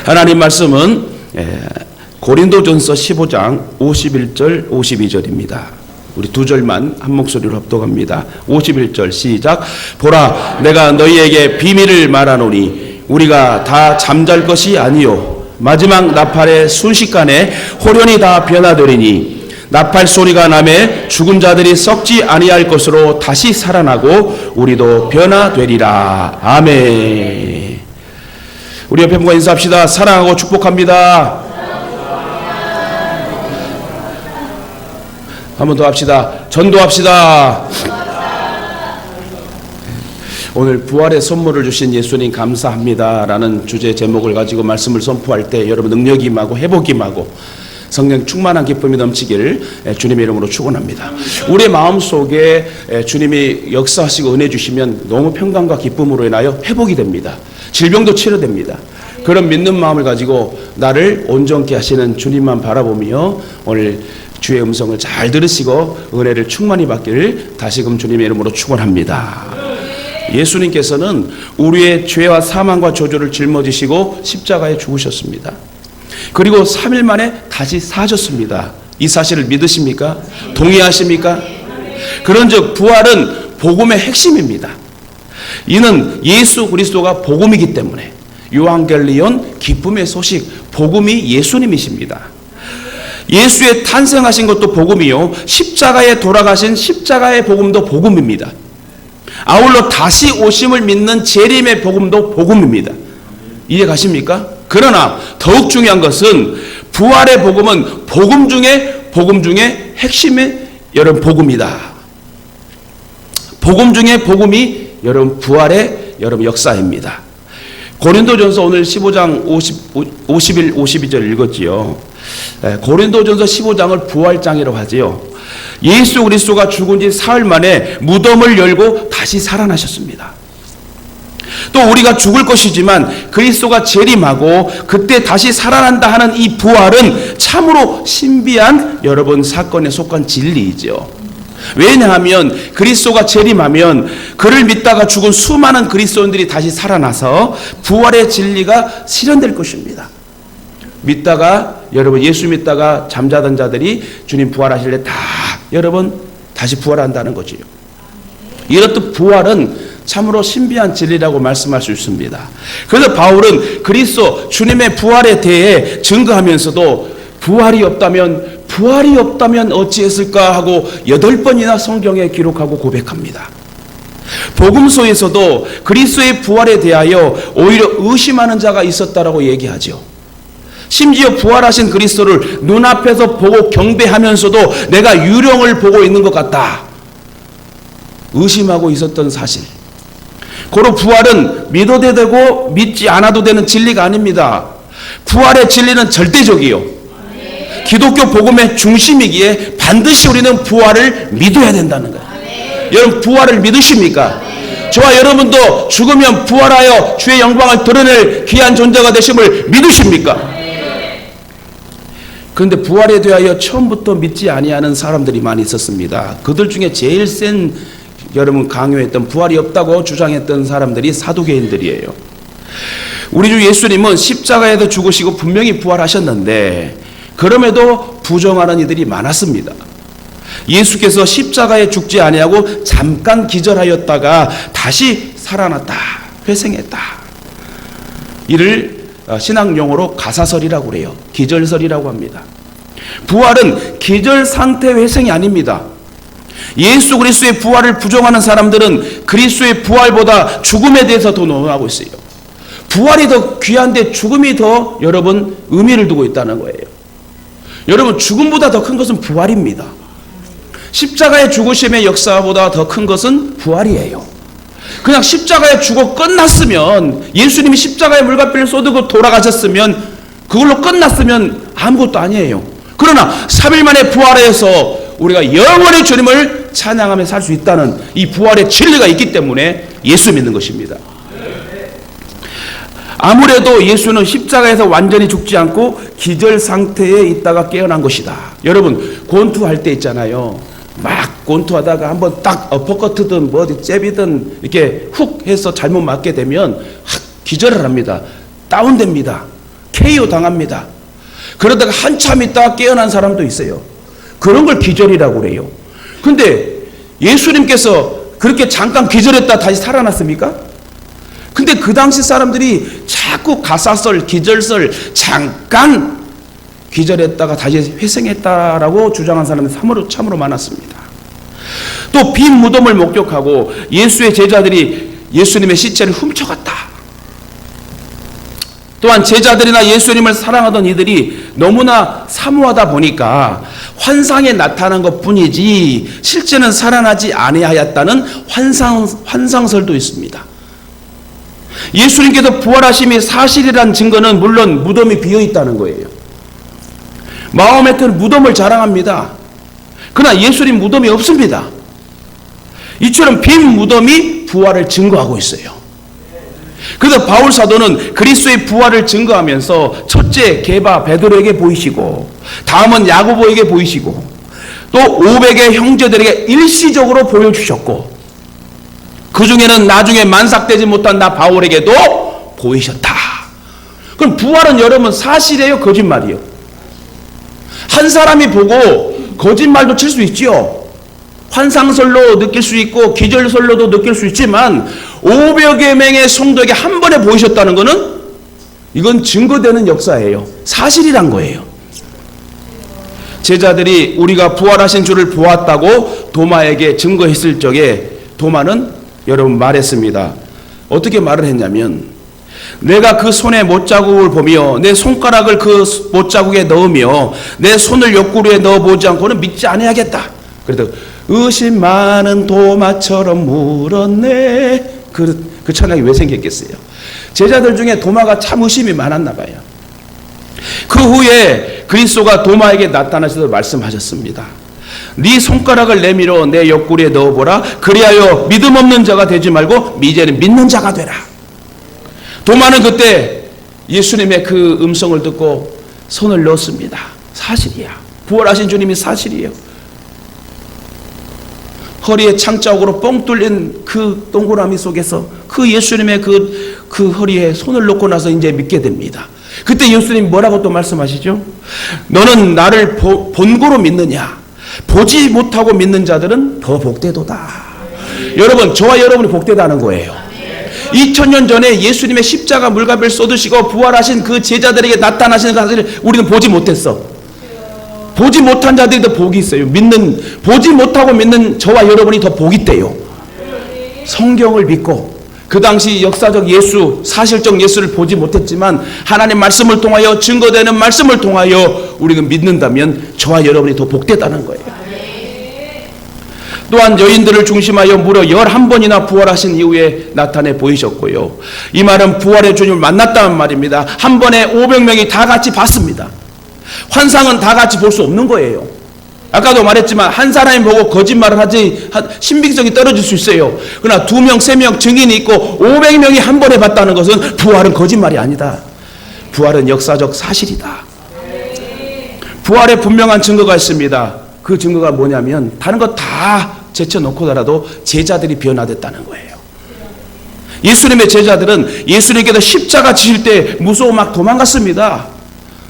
하나님 말씀은 고린도전서 15장 51절 52절입니다. 우리 두 절만 한 목소리로 합독합니다. 51절 시작. 보라, 내가 너희에게 비밀을 말하노니 우리가 다 잠잘 것이 아니요 마지막 나팔의 순식간에 호련히 다 변화되리니 나팔 소리가 나매 죽은 자들이 썩지 아니할 것으로 다시 살아나고 우리도 변화되리라. 아멘. 우리 옆에 분과 인사합시다. 사랑하고 축복합니다. 한 번 더 합시다. 전도합시다. 오늘 부활의 선물을 주신 예수님 감사합니다 라는 주제 제목을 가지고 말씀을 선포할 때 여러분 능력이 임하고 회복이 임하고 성령 충만한 기쁨이 넘치길 주님의 이름으로 축원합니다. 우리의 마음속에 주님이 역사하시고 은혜 주시면 너무 평강과 기쁨으로 인하여 회복이 됩니다. 질병도 치료됩니다. 그런 믿는 마음을 가지고 나를 온전케 하시는 주님만 바라보며 오늘 주의 음성을 잘 들으시고 은혜를 충만히 받기를 다시금 주님의 이름으로 축원합니다. 예수님께서는 우리의 죄와 사망과 저주를 짊어지시고 십자가에 죽으셨습니다. 그리고 3일 만에 다시 사셨습니다. 이 사실을 믿으십니까? 동의하십니까? 그런즉 부활은 복음의 핵심입니다. 이는 예수 그리스도가 복음이기 때문에 요한겔리온 기쁨의 소식, 복음이 예수님이십니다. 예수의 탄생하신 것도 복음이요 십자가에 돌아가신 십자가의 복음도 복음입니다. 아울러 다시 오심을 믿는 재림의 복음도 복음입니다. 이해 가십니까? 그러나 더욱 중요한 것은 부활의 복음은 복음 중에 핵심의 여러분 복음이다. 복음 중에 복음이 여러분 부활의 여러분 역사입니다. 고린도전서 오늘 15장 51, 52절 읽었지요. 고린도전서 15장을 부활장이라고 하지요. 예수 그리스도가 죽은 지 사흘 만에 무덤을 열고 다시 살아나셨습니다. 또 우리가 죽을 것이지만 그리스도가 재림하고 그때 다시 살아난다 하는 이 부활은 참으로 신비한 여러분 사건에 속한 진리이죠. 왜냐하면 그리스도가 재림하면 그를 믿다가 죽은 수많은 그리스도인들이 다시 살아나서 부활의 진리가 실현될 것입니다. 믿다가 여러분 예수 믿다가 잠자던 자들이 주님 부활하실 때 다 여러분 다시 부활한다는 거지요. 이렇듯 부활은 참으로 신비한 진리라고 말씀할 수 있습니다. 그래서 바울은 그리스도 주님의 부활에 대해 증거하면서도 부활이 없다면 어찌했을까 하고 8번이나 성경에 기록하고 고백합니다. 복음서에서도 그리스도의 부활에 대하여 오히려 의심하는 자가 있었다라고 얘기하죠. 심지어 부활하신 그리스도를 눈앞에서 보고 경배하면서도 내가 유령을 보고 있는 것 같다 의심하고 있었던 사실. 고로 부활은 믿어도 되고 믿지 않아도 되는 진리가 아닙니다. 부활의 진리는 절대적이요 기독교 복음의 중심이기에 반드시 우리는 부활을 믿어야 된다는 거예요. 여러분 부활을 믿으십니까? 저와 여러분도 죽으면 부활하여 주의 영광을 드러낼 귀한 존재가 되심을 믿으십니까? 그런데 부활에 대하여 처음부터 믿지 아니하는 사람들이 많이 있었습니다. 그들 중에 제일 센 여러분 강요했던 부활이 없다고 주장했던 사람들이 사두개인들이에요. 우리 주 예수님은 십자가에도 죽으시고 분명히 부활하셨는데 그럼에도 부정하는 이들이 많았습니다. 예수께서 십자가에 죽지 아니하고 잠깐 기절하였다가 다시 살아났다, 회생했다. 이를 신학 용어로 가사설이라고 그래요. 기절설이라고 합니다. 부활은 기절 상태 회생이 아닙니다. 예수 그리스도의 부활을 부정하는 사람들은 그리스도의 부활보다 죽음에 대해서 더 논하고 있어요. 부활이 더 귀한데 죽음이 더 여러분 의미를 두고 있다는 거예요. 여러분 죽음보다 더 큰 것은 부활입니다. 십자가의 죽으심의 역사보다 더 큰 것은 부활이에요. 그냥 십자가에 죽어 끝났으면 예수님이 십자가에 물과 피를 쏟고 돌아가셨으면 그걸로 끝났으면 아무것도 아니에요. 그러나 3일 만에 부활해서 우리가 영원히 주님을 찬양하며 살 수 있다는 이 부활의 진리가 있기 때문에 예수 믿는 것입니다. 아무래도 예수는 십자가에서 완전히 죽지 않고 기절 상태에 있다가 깨어난 것이다. 여러분 권투할 때 있잖아요. 막 권투하다가 한번 딱 어퍼커트든 뭐 어디 잽이든 이렇게 훅 해서 잘못 맞게 되면 기절을 합니다. 다운됩니다. KO 당합니다. 그러다가 한참 있다가 깨어난 사람도 있어요. 그런 걸 기절이라고 그래요. 근데 예수님께서 그렇게 잠깐 기절했다 다시 살아났습니까? 근데 그 당시 사람들이 자꾸 가사설, 기절설, 잠깐 기절했다가 다시 회생했다라고 주장한 사람이 참으로 많았습니다. 또 빈 무덤을 목격하고 예수의 제자들이 예수님의 시체를 훔쳐갔다. 또한 제자들이나 예수님을 사랑하던 이들이 너무나 사모하다 보니까 환상에 나타난 것뿐이지 실제는 살아나지 아니하였다는 환상설도 있습니다. 예수님께서 부활하심이 사실이란 증거는 물론 무덤이 비어 있다는 거예요. 마호메트는 무덤을 자랑합니다. 그러나 예수님 무덤이 없습니다. 이처럼 빈 무덤이 부활을 증거하고 있어요. 그래서 바울 사도는 그리스도의 부활을 증거하면서 첫째 게바 베드로에게 보이시고 다음은 야고보에게 보이시고 또 500의 형제들에게 일시적으로 보여주셨고 그 중에는 나중에 만삭되지 못한 나 바울에게도 보이셨다. 그럼 부활은 여러분 사실이에요, 거짓말이에요? 한 사람이 보고 거짓말도 칠 수 있지요. 환상설로 느낄 수 있고 기절설로도 느낄 수 있지만 500여 명의 성도에게 한 번에 보이셨다는 것은 이건 증거되는 역사예요. 사실이란 거예요. 제자들이 우리가 부활하신 주를 보았다고 도마에게 증거했을 적에 도마는 여러분 말했습니다. 어떻게 말을 했냐면 내가 그 손의 못자국을 보며 내 손가락을 그 못자국에 넣으며 내 손을 옆구리에 넣어보지 않고는 믿지 아니하겠다. 그래도 의심 많은 도마처럼 물었네. 그 찬양이 왜 생겼겠어요? 제자들 중에 도마가 참 의심이 많았나 봐요. 그 후에 그리스도가 도마에게 나타나셔서 말씀하셨습니다. 네 손가락을 내밀어 내 옆구리에 넣어보라. 그리하여 믿음 없는 자가 되지 말고 이제는 믿는 자가 되라. 도마는 그때 예수님의 그 음성을 듣고 손을 넣었습니다. 사실이야. 부활하신 주님이 사실이에요. 허리에 창자국으로 뻥 뚫린 그 동그라미 속에서 그 예수님의 그 허리에 손을 놓고 나서 이제 믿게 됩니다. 그때 예수님 뭐라고 또 말씀하시죠? 너는 나를 본고로 믿느냐? 보지 못하고 믿는 자들은 더 복되도다. 여러분, 저와 여러분이 복되다는 거예요. 2000년 전에 예수님의 십자가 물가비를 쏟으시고 부활하신 그 제자들에게 나타나시는 사실을 우리는 보지 못했어. 보지 못한 자들이 더 복이 있어요. 보지 못하고 믿는 저와 여러분이 더 복이 있대요. 성경을 믿고 그 당시 역사적 예수, 사실적 예수를 보지 못했지만 하나님 말씀을 통하여 증거되는 말씀을 통하여 우리는 믿는다면 저와 여러분이 더 복되다는 거예요. 또한 여인들을 중심하여 무려 11번이나 부활하신 이후에 나타내 보이셨고요. 이 말은 부활의 주님을 만났다는 말입니다. 한 번에 500명이 다 같이 봤습니다. 환상은 다 같이 볼 수 없는 거예요. 아까도 말했지만 한 사람이 보고 거짓말을 하지 신빙성이 떨어질 수 있어요. 그러나 2명, 3명 증인이 있고 500명이 한 번에 봤다는 것은 부활은 거짓말이 아니다. 부활은 역사적 사실이다. 부활에 분명한 증거가 있습니다. 그 증거가 뭐냐면 다른 거 다 제쳐놓고더라도 제자들이 변화됐다는 거예요. 예수님의 제자들은 예수님께서 십자가 지실 때 무서워 막 도망갔습니다.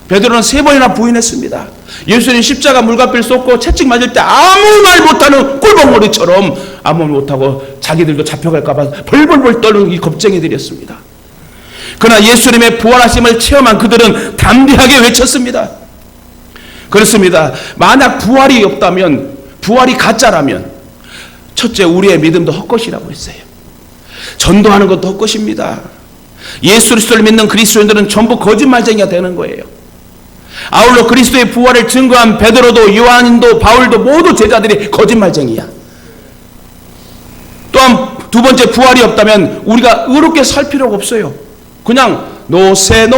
베드로는 3번이나 부인했습니다. 예수님 십자가 물가비를 쏟고 채찍 맞을 때 아무 말 못하는 꿀벅머리처럼 아무 말 못하고 자기들도 잡혀갈까 봐 벌벌벌 떠는 이 겁쟁이들이었습니다. 그러나 예수님의 부활하심을 체험한 그들은 담대하게 외쳤습니다. 그렇습니다. 만약 부활이 없다면, 부활이 가짜라면 첫째 우리의 믿음도 헛것이라고 했어요. 전도하는 것도 헛것입니다. 예수 그리스도를 믿는 그리스도인들은 전부 거짓말쟁이가 되는 거예요. 아울러 그리스도의 부활을 증거한 베드로도 요한도 바울도 모두 제자들이 거짓말쟁이야. 또한 두 번째 부활이 없다면 우리가 의롭게 살 필요가 없어요. 그냥 노세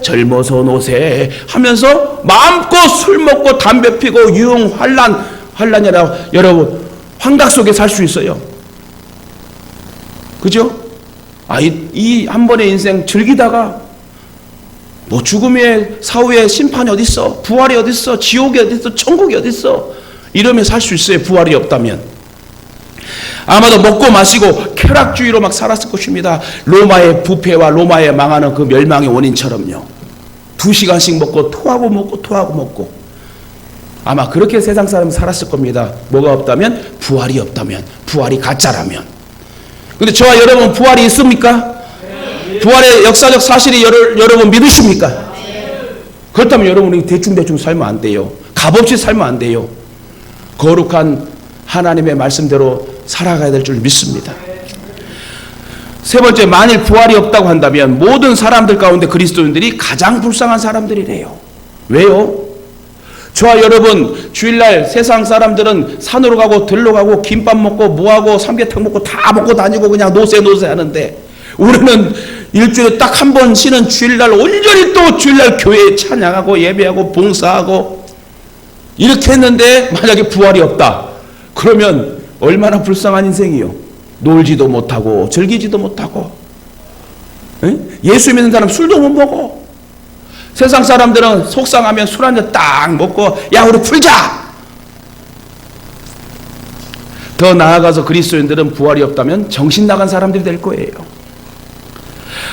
젊어서 노세 하면서 마음껏 술 먹고 담배 피고 유흥 환란이라 여러분 환각 속에 살 수 있어요. 그죠? 이 한 번의 인생 즐기다가 뭐 죽음의 사후의 심판이 어딨어? 부활이 어딨어? 지옥이 어딨어? 천국이 어딨어? 이러면 살 수 있어요. 부활이 없다면. 아마도 먹고 마시고 쾌락주의로 막 살았을 것입니다. 로마의 부패와 로마의 망하는 그 멸망의 원인처럼요. 2시간씩 먹고 토하고 먹고 토하고 먹고. 아마 그렇게 세상 사람은 살았을 겁니다. 뭐가 없다면? 부활이 없다면, 부활이 가짜라면. 근데 저와 여러분 부활이 있습니까? 부활의 역사적 사실이 여러분 믿으십니까? 그렇다면 여러분이 대충 살면 안 돼요. 값없이 살면 안 돼요. 거룩한 하나님의 말씀대로 살아가야 될 줄 믿습니다. 세 번째, 만일 부활이 없다고 한다면 모든 사람들 가운데 그리스도인들이 가장 불쌍한 사람들이래요. 왜요? 저와 여러분 주일날 세상 사람들은 산으로 가고 들로 가고 김밥 먹고 뭐하고 삼계탕 먹고 다 먹고 다니고 그냥 노세 하는데, 우리는 일주일에 딱 한 번 쉬는 주일날 온전히 또 주일날 교회에 찬양하고 예배하고 봉사하고 이렇게 했는데, 만약에 부활이 없다 그러면 얼마나 불쌍한 인생이요. 놀지도 못하고 즐기지도 못하고, 예수 믿는 사람 술도 못 먹어. 세상 사람들은 속상하면 술 한 잔 딱 먹고 야 우리 풀자. 더 나아가서 그리스도인들은 부활이 없다면 정신 나간 사람들이 될 거예요.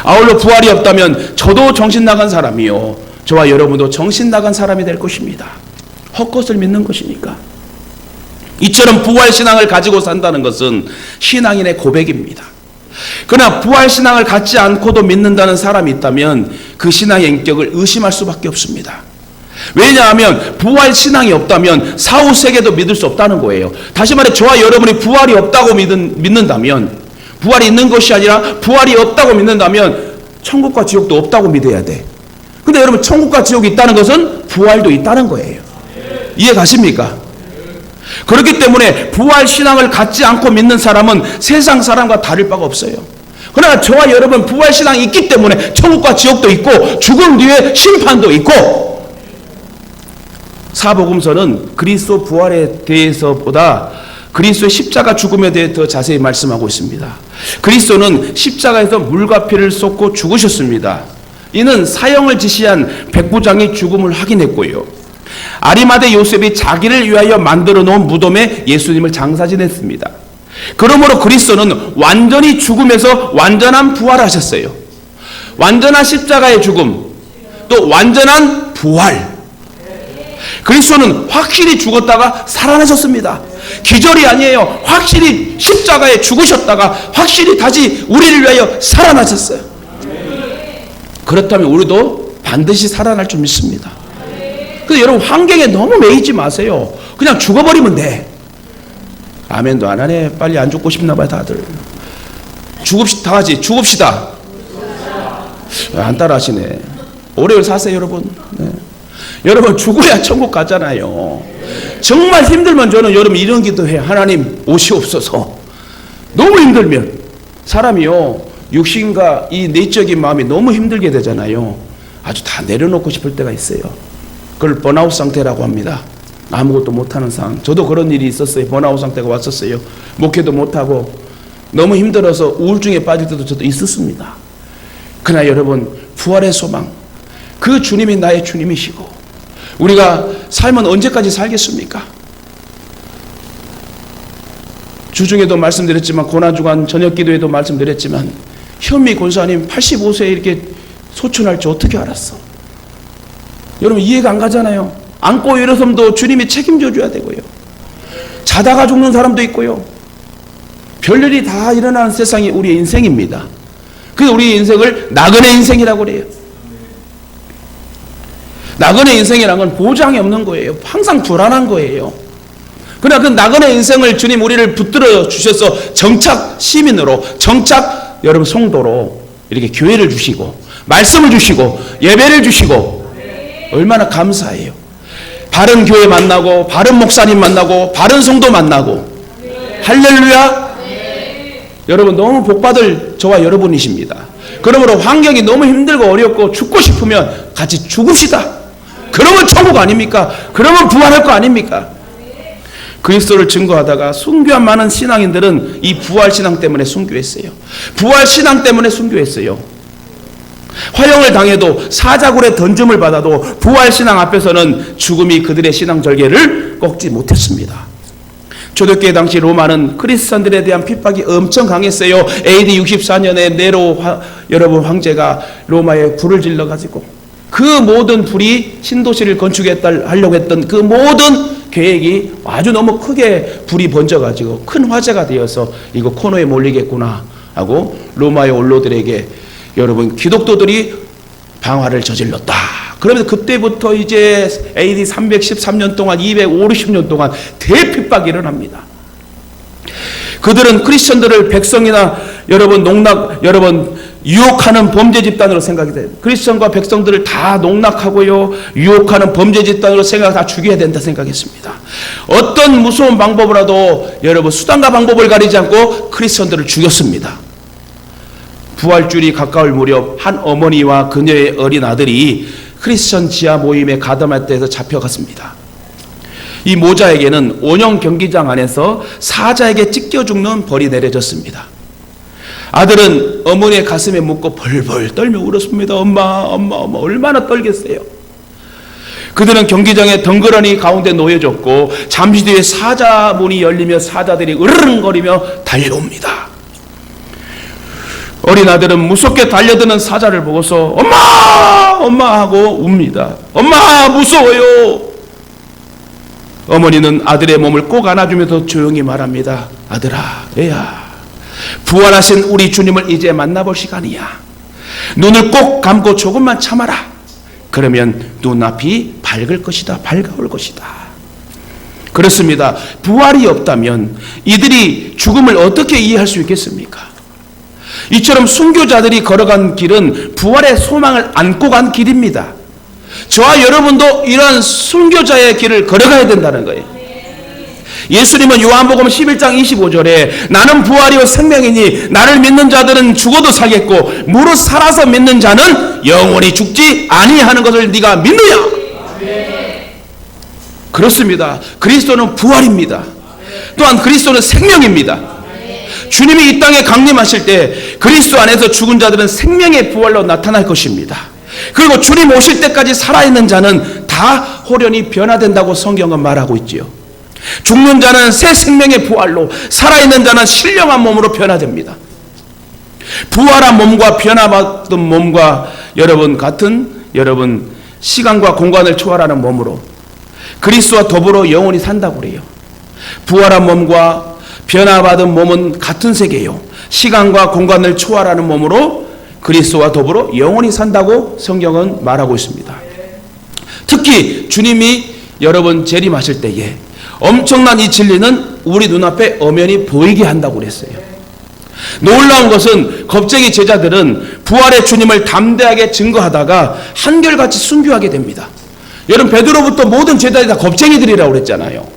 아울러 부활이 없다면 저도 정신 나간 사람이요, 저와 여러분도 정신 나간 사람이 될 것입니다. 헛것을 믿는 것이니까. 이처럼 부활신앙을 가지고 산다는 것은 신앙인의 고백입니다. 그러나 부활신앙을 갖지 않고도 믿는다는 사람이 있다면 그 신앙의 인격을 의심할 수밖에 없습니다. 왜냐하면 부활신앙이 없다면 사후세계도 믿을 수 없다는 거예요. 다시 말해 저와 여러분이 부활이 없다고 믿는다면, 부활이 있는 것이 아니라 부활이 없다고 믿는다면 천국과 지옥도 없다고 믿어야 돼. 근데 여러분 천국과 지옥이 있다는 것은 부활도 있다는 거예요. 이해 가십니까? 그렇기 때문에 부활신앙을 갖지 않고 믿는 사람은 세상 사람과 다를 바가 없어요. 그러나 저와 여러분 부활신앙이 있기 때문에 천국과 지옥도 있고 죽음 뒤에 심판도 있고, 사복음서는 그리스도 부활에 대해서보다 그리스도의 십자가 죽음에 대해 더 자세히 말씀하고 있습니다. 그리스도는 십자가에서 물과 피를 쏟고 죽으셨습니다. 이는 사형을 지시한 백부장이 죽음을 확인했고요, 아리마대 요셉이 자기를 위하여 만들어 놓은 무덤에 예수님을 장사 지냈습니다. 그러므로 그리스도는 완전히 죽음에서 완전한 부활하셨어요. 완전한 십자가의 죽음, 또 완전한 부활. 그리스도는 확실히 죽었다가 살아나셨습니다. 기절이 아니에요. 확실히 십자가에 죽으셨다가 확실히 다시 우리를 위하여 살아나셨어요. 그렇다면 우리도 반드시 살아날 줄 믿습니다. 근데 여러분 환경에 너무 매이지 마세요. 그냥 죽어버리면 돼. 아멘도 안 하네. 빨리 안 죽고 싶나 봐요 다들. 다 같이 죽읍시다. 안 따라하시네. 오래오래 사세요 여러분. 네. 여러분 죽어야 천국 가잖아요. 정말 힘들면 저는 여러분 이런 기도해요. 하나님 오시옵소서. 너무 힘들면 사람이요, 육신과 이 내적인 마음이 너무 힘들게 되잖아요. 아주 다 내려놓고 싶을 때가 있어요. 그걸 번아웃 상태라고 합니다. 아무것도 못하는 상황. 저도 그런 일이 있었어요. 번아웃 상태가 왔었어요. 목회도 못하고 너무 힘들어서 우울증에 빠질 때도 저도 있었습니다. 그러나 여러분 부활의 소망, 그 주님이 나의 주님이시고, 우리가 삶은 언제까지 살겠습니까? 주중에도 말씀드렸지만, 고난주간 저녁기도에도 말씀드렸지만, 현미 권사님 85세에 이렇게 소천할 줄 어떻게 알았어? 여러분 이해가 안 가잖아요. 안고 일어섬도 주님이 책임져 줘야 되고요, 자다가 죽는 사람도 있고요, 별일이 다 일어나는 세상이 우리의 인생입니다. 그래서 우리의 인생을 나그네 인생이라고 그래요. 나그네 인생이라는 건 보장이 없는 거예요. 항상 불안한 거예요. 그러나 그 나그네 인생을 주님 우리를 붙들어 주셔서 정착 시민으로, 정착 여러분 성도로 이렇게 교회를 주시고 말씀을 주시고 예배를 주시고, 얼마나 감사해요. 바른 교회 만나고 바른 목사님 만나고 바른 성도 만나고, 할렐루야. 여러분 너무 복받을 저와 여러분이십니다. 그러므로 환경이 너무 힘들고 어렵고 죽고 싶으면 같이 죽읍시다. 그러면 천국 아닙니까? 그러면 부활할 거 아닙니까? 그리스도를 증거하다가 순교한 많은 신앙인들은 이 부활신앙 때문에 순교했어요. 부활신앙 때문에 순교했어요. 화형을 당해도 사자굴에 던짐을 받아도 부활신앙 앞에서는 죽음이 그들의 신앙 절개를 꺾지 못했습니다. 초대교회 당시 로마는 크리스찬들에 대한 핍박이 엄청 강했어요. AD 64년에 네로 여러분 황제가 로마에 불을 질러가지고 그 모든 불이 신도시를 건축하려고 했던 그 모든 계획이 아주 너무 크게 불이 번져가지고 큰 화재가 되어서 이거 코너에 몰리겠구나 하고 로마의 원로들에게 여러분 기독도들이 방화를 저질렀다. 그러면서 그때부터 이제 AD 313년 동안 250년 동안 대핍박이 일어납니다. 그들은 크리스천들을 백성이나 여러분 유혹하는 범죄 집단으로 생각이 돼요. 크리스천과 백성들을 다 농락하고요, 유혹하는 범죄 집단으로 다 죽여야 된다 생각했습니다. 어떤 무서운 방법으로라도 여러분 수단과 방법을 가리지 않고 크리스천들을 죽였습니다. 부활주일이 가까울 무렵 한 어머니와 그녀의 어린 아들이 크리스천 지하 모임에 가담할 때에서 잡혀갔습니다. 이 모자에게는 원형 경기장 안에서 사자에게 찢겨 죽는 벌이 내려졌습니다. 아들은 어머니의 가슴에 묻고 벌벌 떨며 울었습니다. 엄마 얼마나 떨겠어요. 그들은 경기장에 덩그러니 가운데 놓여졌고 잠시 뒤에 사자 문이 열리며 사자들이 으르렁거리며 달려옵니다. 어린 아들은 무섭게 달려드는 사자를 보고서 엄마 하고 웁니다. 엄마 무서워요. 어머니는 아들의 몸을 꼭 안아주면서 조용히 말합니다. 아들아, 애야, 부활하신 우리 주님을 이제 만나볼 시간이야. 눈을 꼭 감고 조금만 참아라. 그러면 눈앞이 밝을 것이다. 밝아올 것이다. 그렇습니다. 부활이 없다면 이들이 죽음을 어떻게 이해할 수 있겠습니까? 이처럼 순교자들이 걸어간 길은 부활의 소망을 안고 간 길입니다. 저와 여러분도 이러한 순교자의 길을 걸어가야 된다는 거예요. 예수님은 요한복음 11장 25절에 나는 부활이요 생명이니 나를 믿는 자들은 죽어도 살겠고 무릇 살아서 믿는 자는 영원히 죽지 아니하는 것을 네가 믿느냐? 그렇습니다. 그리스도는 부활입니다. 또한 그리스도는 생명입니다. 주님이 이 땅에 강림하실 때 그리스도 안에서 죽은 자들은 생명의 부활로 나타날 것입니다. 그리고 주님 오실 때까지 살아있는 자는 다 호련히 변화된다고 성경은 말하고 있지요. 죽는 자는 새 생명의 부활로, 살아있는 자는 신령한 몸으로 변화됩니다. 부활한 몸과 변화받은 몸과 같은 시간과 공간을 초월하는 몸으로 그리스도와 더불어 영원히 산다고 그래요. 부활한 몸과 변화받은 몸은 같은 세계요, 시간과 공간을 초월하는 몸으로 그리스도와 더불어 영원히 산다고 성경은 말하고 있습니다. 특히 주님이 재림하실 때에 엄청난 이 진리는 우리 눈앞에 엄연히 보이게 한다고 그랬어요. 놀라운 것은 겁쟁이 제자들은 부활의 주님을 담대하게 증거하다가 한결같이 순교하게 됩니다. 여러분, 베드로부터 모든 제자들이 다 겁쟁이들이라고 그랬잖아요.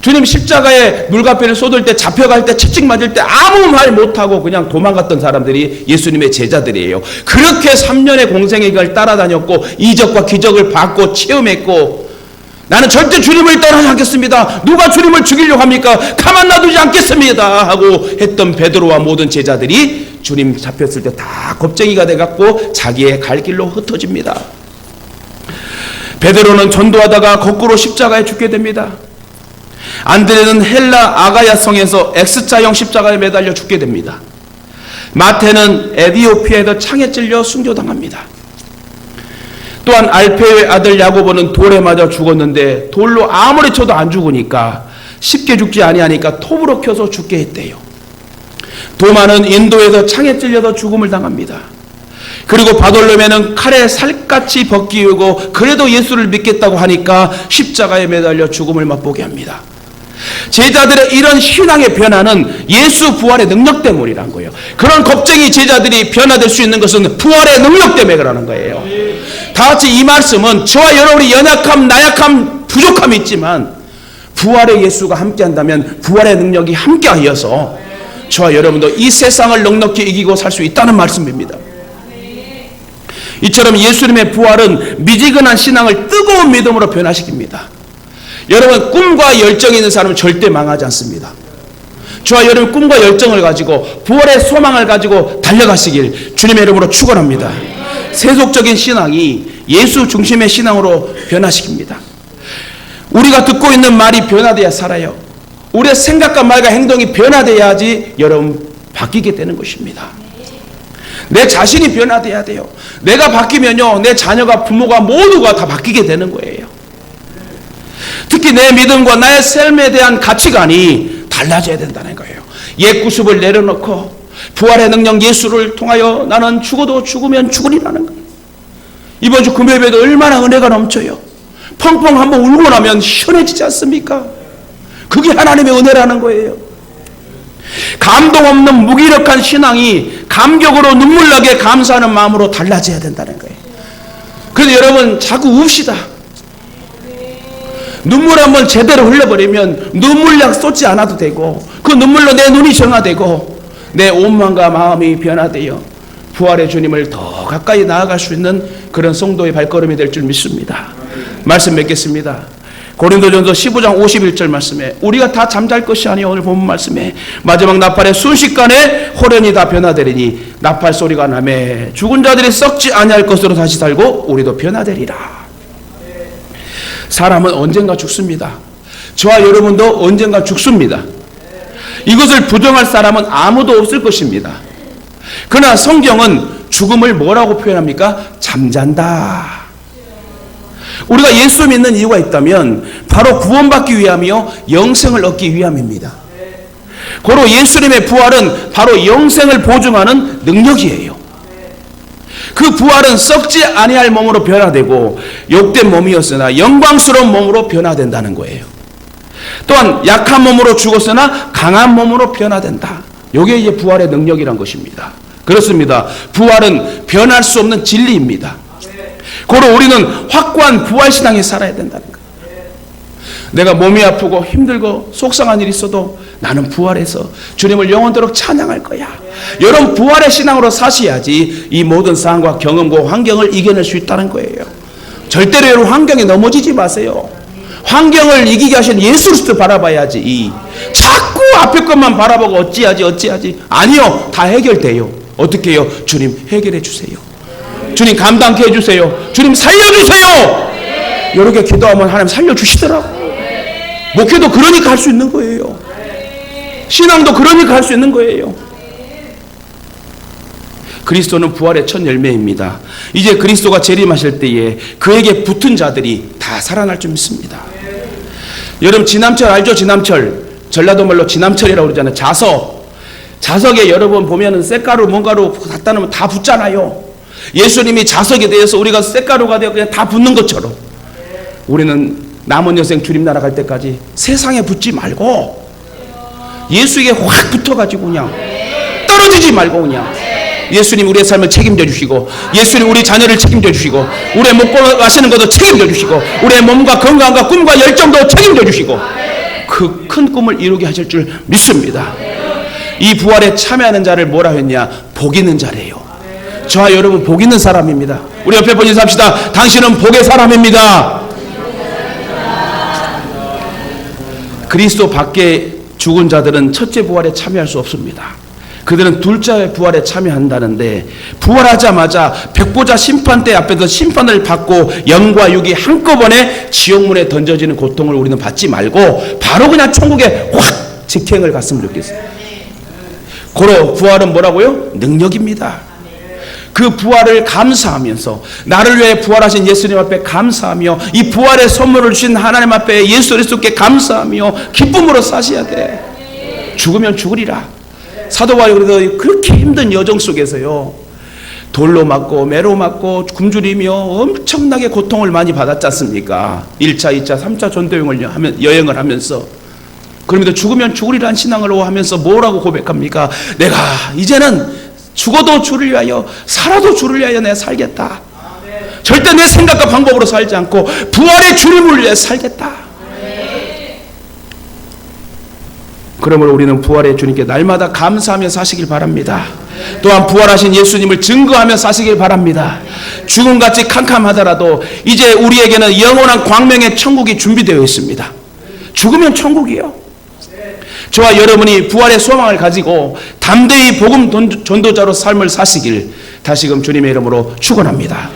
주님 십자가에 물가피를 쏟을 때, 잡혀갈 때, 채찍 맞을 때 아무 말 못하고 그냥 도망갔던 사람들이 예수님의 제자들이에요. 그렇게 3년의 공생의 길을 따라다녔고 이적과 기적을 받고 체험했고, 나는 절대 주님을 떠나지 않겠습니다. 누가 주님을 죽이려고 합니까? 가만 놔두지 않겠습니다 하고 했던 베드로와 모든 제자들이 주님 잡혔을 때 다 겁쟁이가 돼갖고 자기의 갈 길로 흩어집니다. 베드로는 전도하다가 거꾸로 십자가에 죽게 됩니다. 안드레는 헬라 아가야 성에서 X자형 십자가에 매달려 죽게 됩니다. 마태는 에디오피아에서 창에 찔려 순교당합니다. 또한 알페의 아들 야고보는 돌에 맞아 죽었는데 돌로 아무리 쳐도 안 죽으니까, 쉽게 죽지 아니하니까 톱으로 켜서 죽게 했대요. 도마는 인도에서 창에 찔려서 죽음을 당합니다. 그리고 바돌로메는 칼에 살갗이 벗기우고 그래도 예수를 믿겠다고 하니까 십자가에 매달려 죽음을 맛보게 합니다. 제자들의 이런 신앙의 변화는 예수 부활의 능력 때문이란 거예요. 그런 겁쟁이 제자들이 변화될 수 있는 것은 부활의 능력 때문에 그러는 거예요. 다 같이 이 말씀은 저와 여러분이 연약함, 나약함, 부족함이 있지만 부활의 예수가 함께한다면 부활의 능력이 함께하여서 저와 여러분도 이 세상을 넉넉히 이기고 살 수 있다는 말씀입니다. 이처럼 예수님의 부활은 미지근한 신앙을 뜨거운 믿음으로 변화시킵니다. 여러분, 꿈과 열정이 있는 사람은 절대 망하지 않습니다. 저와 여러분 꿈과 열정을 가지고 부활의 소망을 가지고 달려가시길 주님의 이름으로 축원합니다. 세속적인 신앙이 예수 중심의 신앙으로 변화시킵니다. 우리가 듣고 있는 말이 변화돼야 살아요. 우리의 생각과 말과 행동이 변화돼야지 여러분 바뀌게 되는 것입니다. 내 자신이 변화돼야 돼요. 내가 바뀌면요, 내 자녀가, 부모가 모두가 다 바뀌게 되는 거예요. 특히 내 믿음과 나의 삶에 대한 가치관이 달라져야 된다는 거예요. 옛 구습을 내려놓고 부활의 능력 예수를 통하여 나는 죽어도 죽으면 죽으리라는 거예요. 이번 주 금요일에도 얼마나 은혜가 넘쳐요. 펑펑 한번 울고 나면 시원해지지 않습니까? 그게 하나님의 은혜라는 거예요. 감동 없는 무기력한 신앙이 감격으로 눈물나게 감사하는 마음으로 달라져야 된다는 거예요. 그래서 여러분 자꾸 웁시다. 눈물 한번 제대로 흘려버리면 눈물약 쏟지 않아도 되고, 그 눈물로 내 눈이 정화되고 내 온마음과 마음이 변화되어 부활의 주님을 더 가까이 나아갈 수 있는 그런 성도의 발걸음이 될 줄 믿습니다. 말씀 맺겠습니다. 고린도전서 15장 51절 말씀에 우리가 다 잠잘 것이 아니요, 오늘 본문 말씀에 마지막 나팔의 순식간에 호련이 다 변화되리니 나팔 소리가 나매 죽은 자들이 썩지 아니할 것으로 다시 살고 우리도 변화되리라. 사람은 언젠가 죽습니다. 저와 여러분도 언젠가 죽습니다. 이것을 부정할 사람은 아무도 없을 것입니다. 그러나 성경은 죽음을 뭐라고 표현합니까? 잠잔다. 우리가 예수 믿는 이유가 있다면 바로 구원받기 위함이요, 영생을 얻기 위함입니다. 고로 예수님의 부활은 바로 영생을 보증하는 능력이에요. 그 부활은 썩지 아니할 몸으로 변화되고 욕된 몸이었으나 영광스러운 몸으로 변화된다는 거예요. 또한 약한 몸으로 죽었으나 강한 몸으로 변화된다. 이게 이제 부활의 능력이란 것입니다. 그렇습니다. 부활은 변할 수 없는 진리입니다. 고로 우리는 확고한 부활신앙에 살아야 된다는 거예요. 내가 몸이 아프고 힘들고 속상한 일이 있어도 나는 부활해서 주님을 영원토록 찬양할 거야. 여러분 부활의 신앙으로 사셔야지 이 모든 상황과 경험과 환경을 이겨낼 수 있다는 거예요. 절대로 여러분 환경에 넘어지지 마세요. 환경을 이기게 하신 예수 그리스도 바라봐야지. 자꾸 앞에 것만 바라보고 어찌하지 아니요, 다 해결돼요. 어떻게 해요? 주님 해결해 주세요. 주님 감당케 해주세요. 주님 살려주세요. 이렇게 기도하면 하나님 살려주시더라고. 목회도 그러니까 할 수 있는 거예요. 신앙도 그러니까 할 수 있는 거예요. 그리스도는 부활의 첫 열매입니다. 이제 그리스도가 재림하실 때에 그에게 붙은 자들이 다 살아날 줄 믿습니다. 여러분 지남철 알죠? 지남철. 전라도 말로 지남철이라고 그러잖아요. 자석에 여러분 보면은 쇳가루 뭔가루 갖다 놓으면 다 붙잖아요. 예수님이 자석에 대해서 우리가 쇳가루가 되어 그냥 다 붙는 것처럼 우리는 남은 여생 주님 나라 갈 때까지 세상에 붙지 말고 예수에게 확 붙어가지고 그냥 떨어지지 말고 그냥 예수님 우리의 삶을 책임져 주시고, 예수님 우리 자녀를 책임져 주시고, 우리의 먹고 마시는 것도 책임져 주시고, 우리의 몸과 건강과 꿈과 열정도 책임져 주시고 그 큰 꿈을 이루게 하실 줄 믿습니다. 이 부활에 참여하는 자를 뭐라 했냐? 복 있는 자래요. 저와 여러분 복 있는 사람입니다. 우리 옆에 분 인사합시다. 당신은 복의 사람입니다. 그리스도 밖에 죽은 자들은 첫째 부활에 참여할 수 없습니다. 그들은 둘째 부활에 참여한다는데 부활하자마자 백보자 심판대 앞에서 심판을 받고 영과 육이 한꺼번에 지옥문에 던져지는 고통을 우리는 받지 말고 바로 그냥 천국에 확 직행을 갔으면 좋겠어요. 고로 부활은 뭐라고요? 능력입니다. 그 부활을 감사하면서 나를 위해 부활하신 예수님 앞에 감사하며 이 부활의 선물을 주신 하나님 앞에 예수 그리스도께 감사하며 기쁨으로 사셔야 돼. 죽으면 죽으리라. 사도 바울이 그래도 그렇게 힘든 여정 속에서요, 돌로 맞고 매로 맞고 굶주리며 엄청나게 고통을 많이 받았지 않습니까? 1차, 2차, 3차 여행을 하면서. 그러면서 죽으면 죽으리라는 신앙으로 하면서 뭐라고 고백합니까? 내가 이제는 죽어도 주를 위하여 살아도 주를 위하여 내가 살겠다. 절대 내 생각과 방법으로 살지 않고 부활의 주님을 위해 살겠다. 그러므로 우리는 부활의 주님께 날마다 감사하며 사시길 바랍니다. 또한 부활하신 예수님을 증거하며 사시길 바랍니다. 죽음같이 캄캄하더라도 이제 우리에게는 영원한 광명의 천국이 준비되어 있습니다. 죽으면 천국이요. 저와 여러분이 부활의 소망을 가지고 담대히 복음 전도자로 삶을 사시길 다시금 주님의 이름으로 축원합니다.